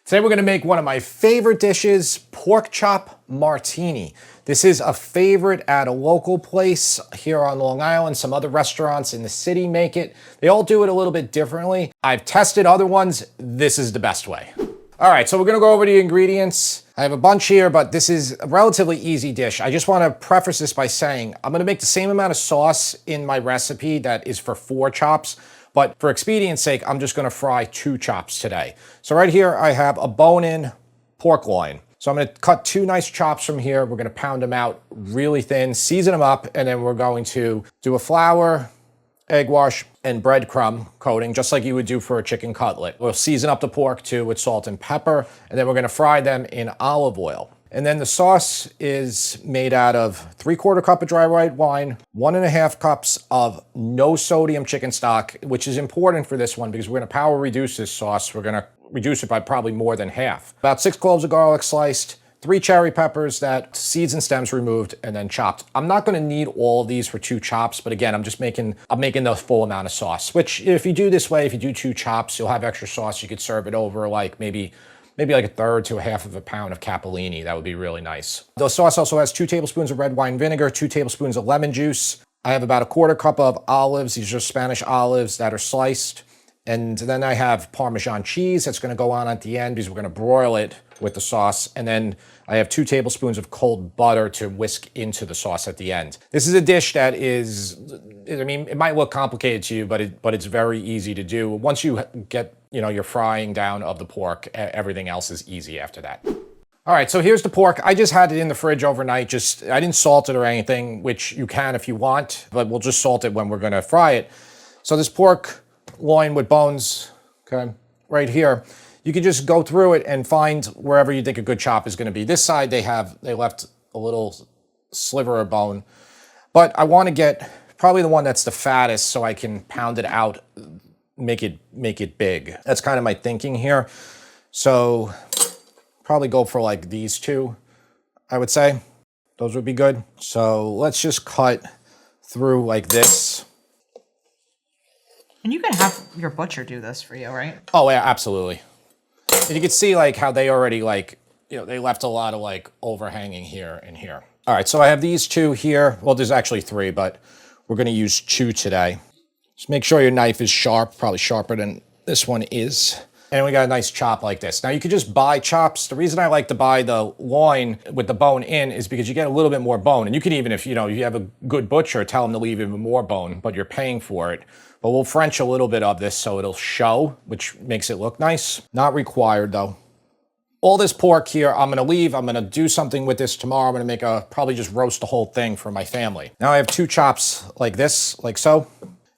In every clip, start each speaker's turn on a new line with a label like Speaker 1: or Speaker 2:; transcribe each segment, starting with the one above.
Speaker 1: Today we're gonna make one of my favorite dishes, pork chop martini. This is a favorite at a local place here on Long Island. Some other restaurants in the city make it. They all do it a little bit differently. I've tested other ones. This is the best way. All right, so we're gonna go over the ingredients. I have a bunch here, but this is a relatively easy dish. I just wanna preface this by saying, I'm gonna make the same amount of sauce in my recipe that is for 4 chops, but for expedience sake, I'm just gonna fry 2 chops today. So right here, I have a bone-in pork loin. So I'm gonna cut 2 nice chops from here. We're gonna pound them out really thin, season them up, and then we're going to do a flour, egg wash, and breadcrumb coating, just like you would do for a chicken cutlet. We'll season up the pork too with salt and pepper, and then we're gonna fry them in olive oil. And then the sauce is made out of 3/4 cup of dry white wine, 1.5 cups of no sodium chicken stock, which is important for this one because we're gonna power reduce this sauce. We're gonna reduce it by probably more than half. About 6 cloves of garlic sliced, 3 cherry peppers that seeds and stems removed and then chopped. I'm not gonna need all of these for 2 chops, but again, I'm making the full amount of sauce, which if you do this way, if you do 2 chops, you'll have extra sauce. You could serve it over like maybe like 1/3 to 1/2 of a pound of capellini. That would be really nice. The sauce also has 2 tablespoons of red wine vinegar, 2 tablespoons of lemon juice. I have about 1/4 cup of olives. These are Spanish olives that are sliced. And then I have Parmesan cheese that's gonna go on at the end because we're gonna broil it with the sauce. And then I have 2 tablespoons of cold butter to whisk into the sauce at the end. This is a dish that is, I mean, it might look complicated to you, but it's very easy to do. Once you get, your frying down of the pork, everything else is easy after that. All right, so here's the pork. I just had it in the fridge overnight. I didn't salt it or anything, which you can if you want, but we'll just salt it when we're gonna fry it. So this pork loin with bones, okay, right here. You can just go through it and find wherever you think a good chop is gonna be. This side, they left a little sliver of bone, but I wanna get probably the one that's the fattest so I can pound it out, make it big. That's kind of my thinking here. So probably go for like these 2, I would say. Those would be good. So let's just cut through like this.
Speaker 2: And you can have your butcher do this for you, right?
Speaker 1: Oh yeah, absolutely. And you can see like how they already they left a lot of like overhanging here and here. All right, so I have these 2 here. Well, there's actually 3, but we're gonna use 2 today. Just make sure your knife is sharp, probably sharper than this one is. And we got a nice chop like this. Now you could just buy chops. The reason I like to buy the loin with the bone in is because you get a little bit more bone. And you can even, if you have a good butcher, tell them to leave even more bone, but you're paying for it. But we'll French a little bit of this so it'll show, which makes it look nice. Not required though. All this pork here, I'm gonna leave. I'm gonna do something with this tomorrow. I'm gonna probably just roast the whole thing for my family. Now I have 2 chops like this, like so.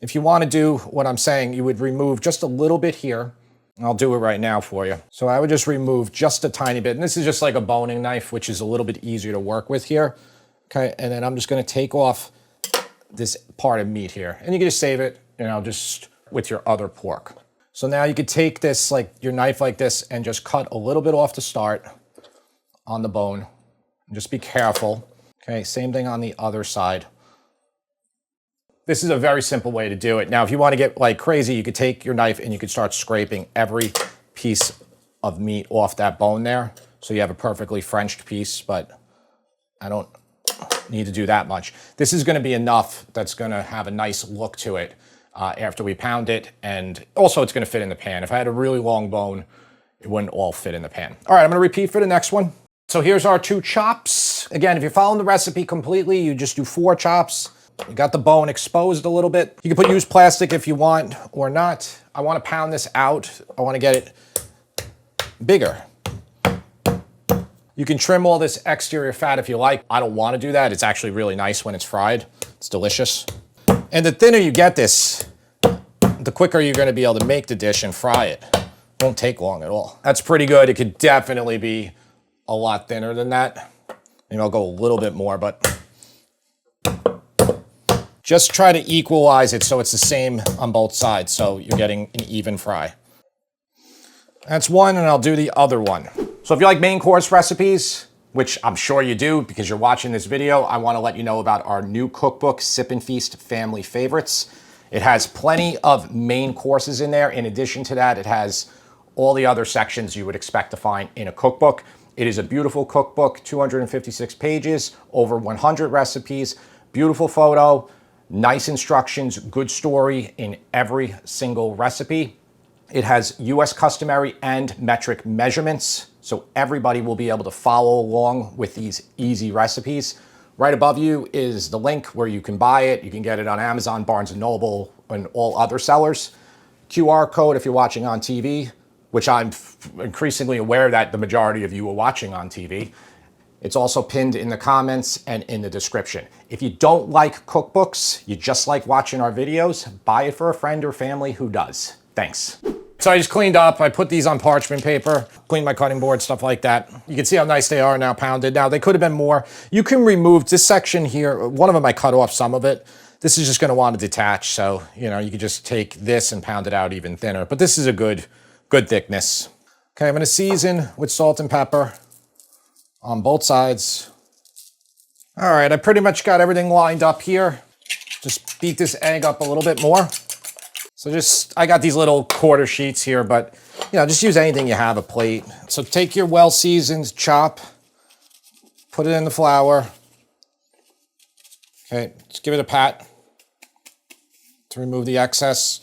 Speaker 1: If you wanna do what I'm saying, you would remove just a little bit here. I'll do it right now for you. So I would just remove just a tiny bit. And this is just like a boning knife, which is a little bit easier to work with here. Okay, and then I'm just gonna take off this part of meat here. And you can just save it, just with your other pork. So now you could take this, like your knife like this, and just cut a little bit off to start on the bone. And just be careful. Okay, same thing on the other side. This is a very simple way to do it. Now, if you want to get like crazy, you could take your knife and you could start scraping every piece of meat off that bone there. So you have a perfectly Frenched piece, but I don't need to do that much. This is gonna be enough that's gonna have a nice look to it after we pound it. And also it's gonna fit in the pan. If I had a really long bone, it wouldn't all fit in the pan. All right, I'm gonna repeat for the next one. So here's our 2 chops. Again, if you're following the recipe completely, you just do 4 chops. You got the bone exposed a little bit. You can use plastic if you want or not. I want to pound this out. I want to get it bigger. You can trim all this exterior fat if you like. I don't want to do that. It's actually really nice when it's fried. It's delicious. And the thinner you get this, the quicker you're going to be able to make the dish and fry it. It won't take long at all. That's pretty good. It could definitely be a lot thinner than that. Maybe I'll go a little bit more, but just try to equalize it so it's the same on both sides, so you're getting an even fry. That's one, and I'll do the other one. So if you like main course recipes, which I'm sure you do because you're watching this video, I want to let you know about our new cookbook, Sip and Feast Family Favorites. It has plenty of main courses in there. In addition to that, it has all the other sections you would expect to find in a cookbook. It is a beautiful cookbook, 256 pages, over 100 recipes, beautiful photo, nice instructions, good story in every single recipe. It has US customary and metric measurements, so everybody will be able to follow along with these easy recipes. Right above you is the link where you can buy it. You can get it on Amazon, Barnes & Noble, and all other sellers. QR code if you're watching on TV, which I'm increasingly aware that the majority of you are watching on TV. It's also pinned in the comments and in the description. If you don't like cookbooks, you just like watching our videos, buy it for a friend or family who does. Thanks. So I just cleaned up. I put these on parchment paper, cleaned my cutting board, stuff like that. You can see how nice they are now pounded. Now, they could have been more. You can remove this section here. One of them, I cut off some of it. This is just going to want to detach. So, you know, you could just take this and pound it out even thinner. But this is a good thickness. Okay, I'm going to season with salt and pepper on both sides. All right, I pretty much got everything lined up here. Just beat this egg up a little bit more. So I got these little quarter sheets here, but you know, just use anything you have, a plate. So take your well-seasoned chop, put it in the flour. Okay, just give it a pat to remove the excess.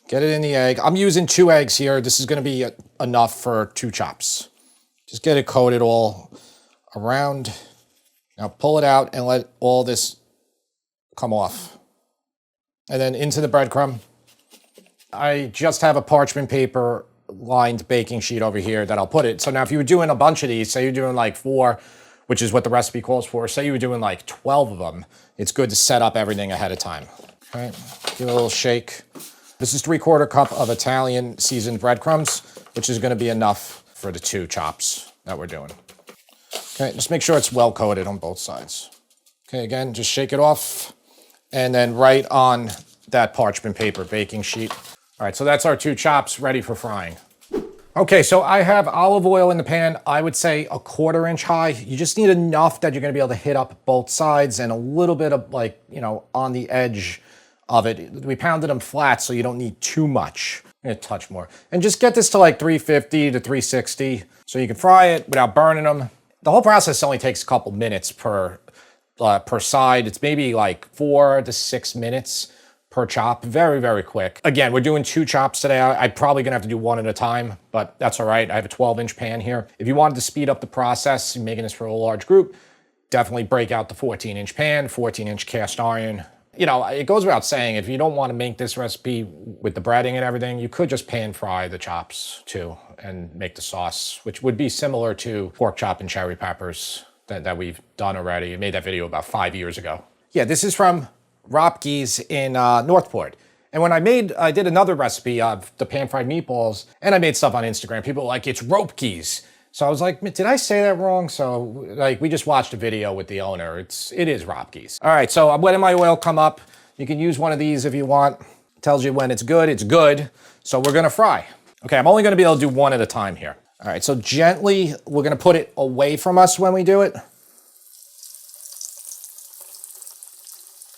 Speaker 1: Get it in the egg. I'm using 2 eggs here. This is gonna be enough for 2 chops. Just get it coated all around. Now pull it out and let all this come off. And then into the breadcrumb. I just have a parchment paper lined baking sheet over here that I'll put it. So now if you were doing a bunch of these, say you're doing like 4, which is what the recipe calls for, say you were doing like 12 of them, it's good to set up everything ahead of time. All right, give it a little shake. This is 3/4 cup of Italian seasoned breadcrumbs, which is gonna be enough for the 2 chops that we're doing. Okay, just make sure it's well coated on both sides. Okay, again, just shake it off. And then right on that parchment paper baking sheet. All right, so that's our 2 chops ready for frying. Okay, so I have olive oil in the pan. I would say a 1/4 inch high. You just need enough that you're gonna be able to hit up both sides and a little bit of like, you know, on the edge of it. We pounded them flat, so you don't need too much. I'm gonna touch more. And just get this to like 350 to 360 so you can fry it without burning them. The whole process only takes a couple minutes per side. It's maybe like 4 to 6 minutes per chop. Very, very quick. Again, we're doing 2 chops today. I'm probably gonna have to do 1 at a time, but that's all right. I have a 12-inch pan here. If you wanted to speed up the process, making this for a large group, definitely break out the 14-inch pan, 14-inch cast iron. You know, it goes without saying, if you don't want to make this recipe with the breading and everything, you could just pan fry the chops too and make the sauce, which would be similar to pork chop and cherry peppers that we've done already. I made that video about 5 years ago. Yeah, this is from Ropke's in Northport. And when I did another recipe of the pan-fried meatballs, and I made stuff on Instagram, people were like, it's Ropke's. So I was like, did I say that wrong? So like, we just watched a video with the owner. It is Ropke's. All right, so I'm letting my oil come up. You can use one of these if you want. It tells you when it's good, it's good. So we're gonna fry. Okay, I'm only gonna be able to do 1 at a time here. All right, so gently, we're gonna put it away from us when we do it.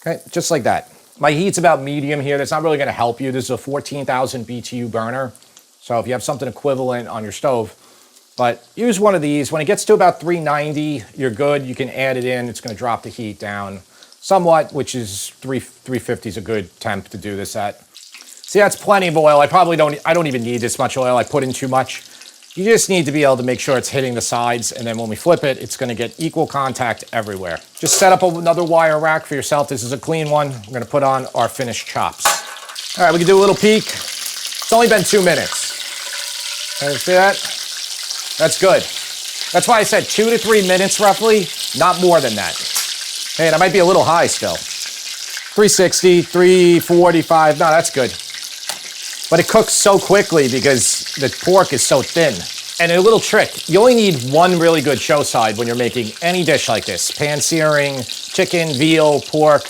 Speaker 1: Okay, just like that. My heat's about medium here. That's not really gonna help you. This is a 14,000 BTU burner. So if you have something equivalent on your stove, but use one of these. When it gets to about 390, you're good. You can add it in. It's gonna drop the heat down somewhat, which is 350 is a good temp to do this at. See, that's plenty of oil. I don't even need this much oil. I put in too much. You just need to be able to make sure it's hitting the sides, and then when we flip it, it's gonna get equal contact everywhere. Just set up another wire rack for yourself. This is a clean one. We're gonna put on our finished chops. All right, we can do a little peek. It's only been 2 minutes. Okay, see that? That's good. That's why I said 2 to 3 minutes roughly, not more than that. Hey, and I might be a little high still. 360, 345, no, that's good. But it cooks so quickly because the pork is so thin. And a little trick, you only need 1 really good show side when you're making any dish like this. Pan searing, chicken, veal, pork.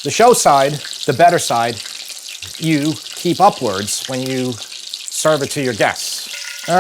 Speaker 1: The show side, the better side, you keep upwards when you serve it to your guests. All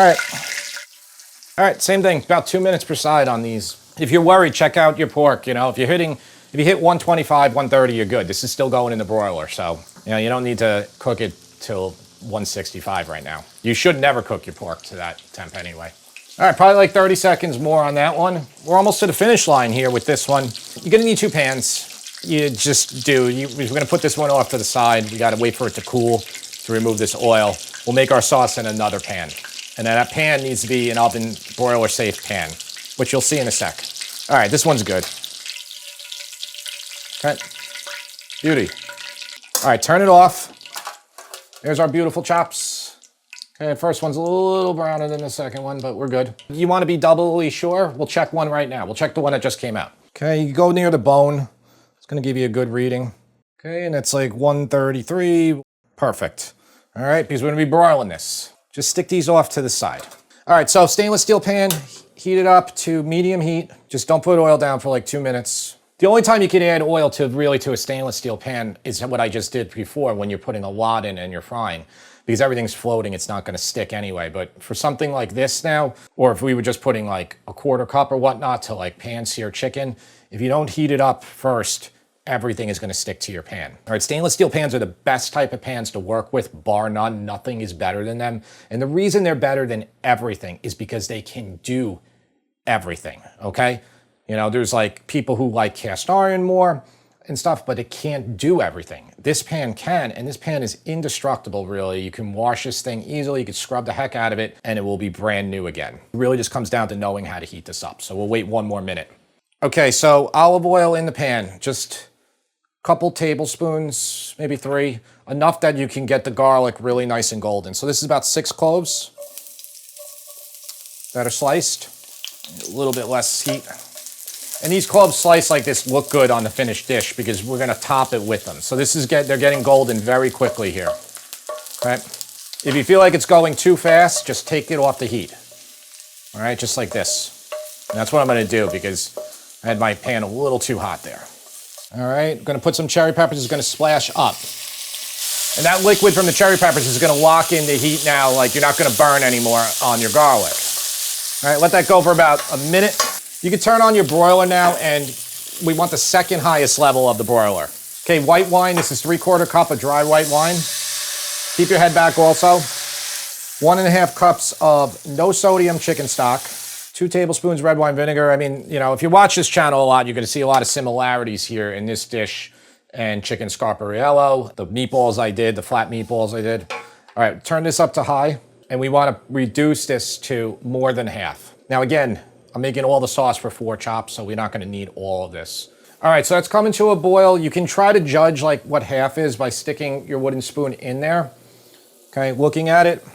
Speaker 1: right, same thing, about 2 minutes per side on these. If you're worried, check out your pork. You know, if you hit 125, 130, you're good. This is still going in the broiler, so you know you don't need to cook it till 165 right now. You should never cook your pork to that temp anyway. All right, probably like 30 seconds more on that one. We're almost to the finish line here with this one. You're gonna need 2 pans. You just do. We're gonna put this one off to the side. We gotta wait for it to cool to remove this oil. We'll make our sauce in another pan. And then that pan needs to be an oven broiler safe pan, which you'll see in a sec. All right, this one's good. Okay, beauty. All right, turn it off. There's our beautiful chops. Okay, first one's a little browner than the second one, but we're good. You want to be doubly sure? We'll check one right now. We'll check the one that just came out. Okay, you go near the bone. It's going to give you a good reading. Okay, and it's like 133. Perfect. All right, because we're going to be broiling this. Just stick these off to the side. All right, so stainless steel pan, heat it up to medium heat. Just don't put oil down for like 2 minutes. The only time you can add oil to a stainless steel pan is what I just did before when you're putting a lot in and you're frying. Because everything's floating, it's not gonna stick anyway. But for something like this now, or if we were just putting like a 1/4 cup or whatnot to like pan-sear chicken, if you don't heat it up first, everything is gonna stick to your pan. All right, stainless steel pans are the best type of pans to work with, bar none. Nothing is better than them. And the reason they're better than everything is because they can do everything, okay? You know, there's like people who like cast iron more and stuff, but it can't do everything. This pan can, and this pan is indestructible, really. You can wash this thing easily, you can scrub the heck out of it, and it will be brand new again. It really just comes down to knowing how to heat this up. So we'll wait 1 more minute. Okay, so olive oil in the pan, just a couple tablespoons, maybe 3, enough that you can get the garlic really nice and golden. So this is about 6 cloves that are sliced, a little bit less heat. And these cloves sliced like this look good on the finished dish because we're gonna top it with them. So this is they're getting golden very quickly here, right? If you feel like it's going too fast, just take it off the heat. All right, just like this. And that's what I'm gonna do because I had my pan a little too hot there. All right, I'm gonna put some cherry peppers, it's gonna splash up. And that liquid from the cherry peppers is gonna lock in the heat now, like you're not gonna burn anymore on your garlic. All right, let that go for about a minute. You can turn on your broiler now, and we want the second highest level of the broiler. Okay, white wine, this is 3/4 cup of dry white wine. Keep your head back also. 1.5 cups of no sodium chicken stock. 2 tablespoons red wine vinegar. I mean, you know, if you watch this channel a lot, you're gonna see a lot of similarities here in this dish and chicken scarpariello, the meatballs I did, the flat meatballs I did. All right, turn this up to high, and we wanna reduce this to more than half. Now again, I'm making all the sauce for 4 chops, so we're not gonna need all of this. All right, so that's coming to a boil. You can try to judge like what half is by sticking your wooden spoon in there. Okay, looking at it,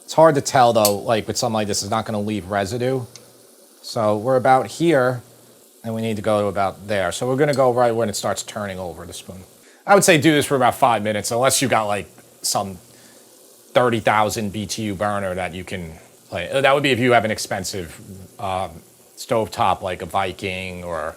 Speaker 1: it's hard to tell though, like with something like this, it's not gonna leave residue. So we're about here, and we need to go to about there. So we're gonna go right when it starts turning over the spoon. I would say do this for about 5 minutes, unless you got like some 30,000 BTU burner that you can play. That would be if you have an expensive stovetop like a Viking or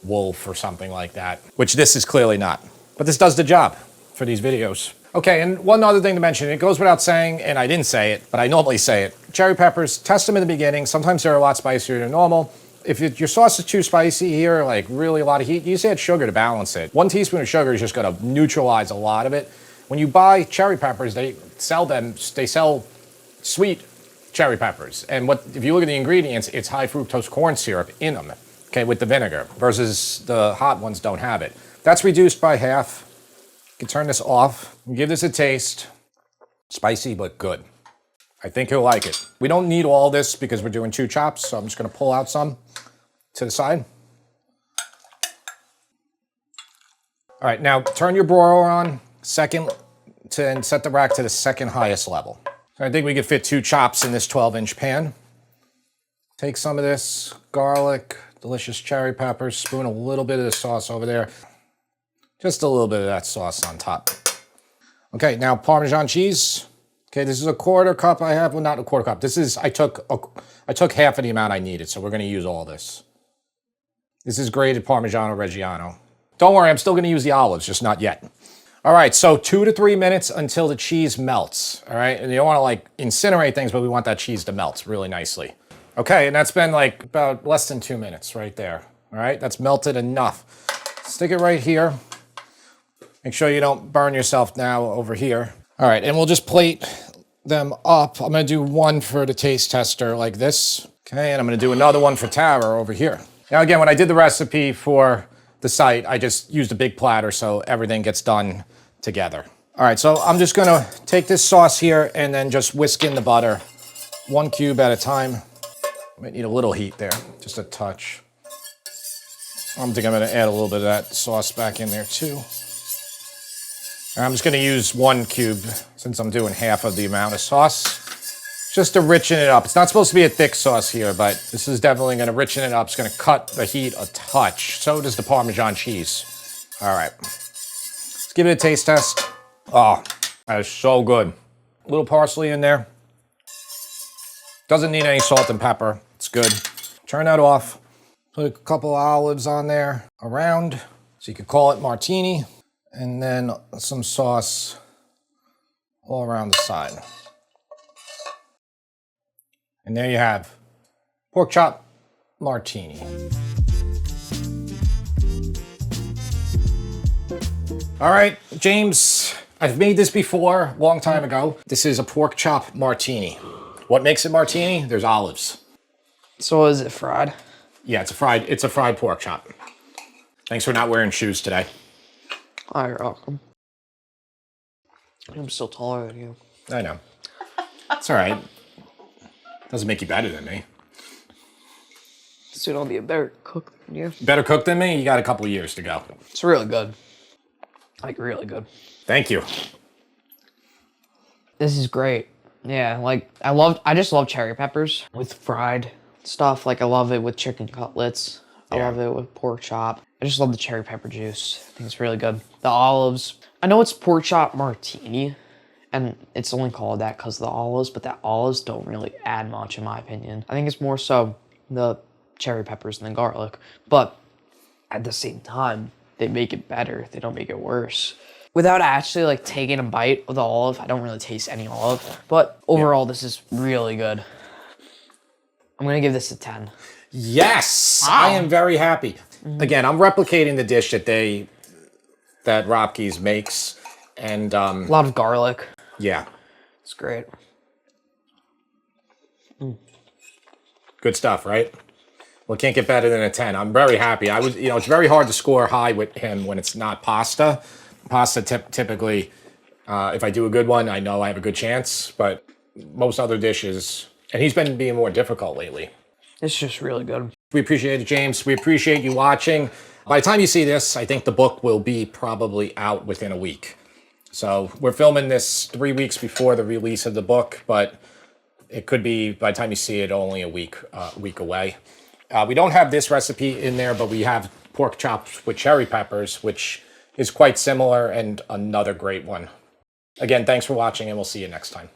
Speaker 1: Wolf or something like that, which this is clearly not. But this does the job for these videos. Okay, and one other thing to mention, it goes without saying, and I didn't say it, but I normally say it. Cherry peppers, test them in the beginning. Sometimes they're a lot spicier than normal. If your sauce is too spicy here, like really a lot of heat, you just add sugar to balance it. 1 teaspoon of sugar is just gonna neutralize a lot of it. When you buy cherry peppers, they sell sweet cherry peppers. And if you look at the ingredients, it's high fructose corn syrup in them, okay, with the vinegar, versus the hot ones don't have it. That's reduced by half. You can turn this off and give this a taste. Spicy, but good. I think he'll like it. We don't need all this because we're doing 2 chops, so I'm just gonna pull out some to the side. All right, now turn your broiler on, and set the rack to the second highest level. I think we could fit 2 chops in this 12-inch pan. Take some of this garlic, delicious cherry peppers, spoon a little bit of the sauce over there. Just a little bit of that sauce on top. Okay, now Parmesan cheese. Okay, this is a 1/4 cup I have. Well, not a 1/4 cup. This is, I took half of the amount I needed, so we're gonna use all this. This is grated Parmigiano Reggiano. Don't worry, I'm still gonna use the olives, just not yet. All right, so 2 to 3 minutes until the cheese melts, all right? And you don't wanna like incinerate things, but we want that cheese to melt really nicely. Okay, and that's been like about less than 2 minutes right there, all right? That's melted enough. Stick it right here. Make sure you don't burn yourself now over here. All right, and we'll just plate them up. I'm gonna do one for the taste tester like this. Okay, and I'm gonna do another one for Tara over here. Now again, when I did the recipe for the site, I just used a big platter so everything gets done together. All right, so I'm just gonna take this sauce here and then just whisk in the butter, 1 cube at a time. Might need a little heat there, just a touch. I think I'm gonna add a little bit of that sauce back in there too. And I'm just gonna use 1 cube since I'm doing half of the amount of sauce, just to richen it up. It's not supposed to be a thick sauce here, but this is definitely gonna richen it up. It's gonna cut the heat a touch. So does the Parmesan cheese. All right, let's give it a taste test. Oh, that is so good. A little parsley in there. Doesn't need any salt and pepper. It's good. Turn that off. Put a couple of olives on there around, so you could call it martini, and then some sauce all around the side. And there you have pork chop martini. All right, James, I've made this before, a long time ago. This is a pork chop martini. What makes it martini? There's olives.
Speaker 3: So is it fried?
Speaker 1: Yeah, it's a fried pork chop. Thanks for not wearing shoes today.
Speaker 3: Oh, you're welcome. I'm still taller than you.
Speaker 1: I know. It's all right. Doesn't make you better than me.
Speaker 3: Soon I'll be a better cook than you.
Speaker 1: Better cook than me? You got a couple of years to go.
Speaker 3: It's really good. Like, really good.
Speaker 1: Thank you.
Speaker 3: This is great. Yeah, like, I just love cherry peppers with fried stuff. Like, I love it with chicken cutlets. I love it with pork chop. I just love the cherry pepper juice. I think it's really good. The olives. I know it's pork chop martini, and it's only called that because of the olives, but the olives don't really add much in my opinion. I think it's more so the cherry peppers and the garlic, but at the same time, they make it better. They don't make it worse. Without actually like taking a bite of the olive, I don't really taste any olive, but overall, this is really good. I'm gonna give this a 10.
Speaker 1: Yes, wow. I am very happy. Again, I'm replicating the dish that Ropke's makes, and
Speaker 3: a lot of garlic.
Speaker 1: Yeah,
Speaker 3: it's great.
Speaker 1: Good stuff, right? Well, it can't get better than a 10. I'm very happy. It's very hard to score high with him when it's not pasta. Pasta typically, if I do a good one, I know I have a good chance, but most other dishes, and he's been being more difficult lately.
Speaker 3: It's just really good.
Speaker 1: We appreciate it, James. We appreciate you watching. By the time you see this, I think the book will be probably out within a week. So we're filming this 3 weeks before the release of the book, but it could be, by the time you see it, only a week away. We don't have this recipe in there, but we have pork chops with cherry peppers, which is quite similar and another great one. Again, thanks for watching, and we'll see you next time.